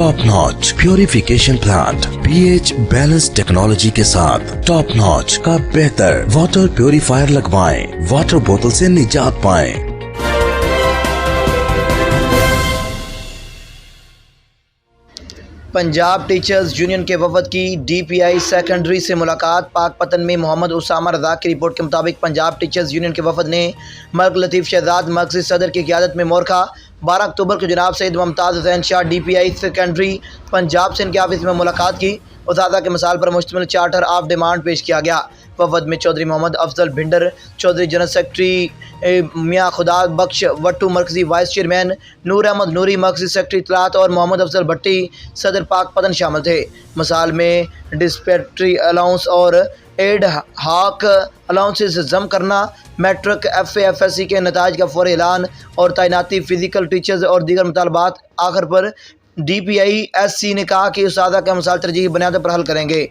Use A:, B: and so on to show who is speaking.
A: Top notch purification plant pH balance technology के साथ top notch का बेहतर वाटर प्योरीफायर लगवाएं, वाटर बोतल से निजात पाएं।
B: पंजाब टीचर्स यूनियन के वफद की DPI सेकेंडरी से मुलाकात। पाकपतन में मोहम्मद उसामा रज़ाक की रिपोर्ट के मुताबिक पंजाब टीचर्स यूनियन के वफद ने मलिक लतीफ़ शहजाद मरकज़ी सदर की क़ियादत में मोरखा 12 अक्टूबर को जनाब सैयद मुमताज़ हुसैन शाह DPI सेकेंडरी पंजाब से इनके ऑफिस में मुलाकात की। उसादा के मसाल पर मुश्तमिल चार्टर ऑफ डिमांड पेश किया गया। वफद में चौधरी मोहम्मद अफजल भिंडर चौधरी, जनरल सेक्रेटरी मियाँ खुदा बख्श वट्टू, मरकज़ी वाइस चेयरमैन नूर अहमद नूरी, मरकज़ी सेक्रेटरी इत्तलात और मोहम्मद अफजल भट्टी सदर पाकपतन शामिल थे। मसाल में डिस्पेटरी अलाउंस और एड हाक अलाउंसेस जम करना, मैट्रिक FA FSC के नताज का फौरी ऐलान और तैनाती फ़िज़िकल टीचर्स और दीगर मुतालबात। आखिर पर DPI SC ने कहा कि उस्तादा का मसाल तरजीही बुनियादों पर हल करेंगे।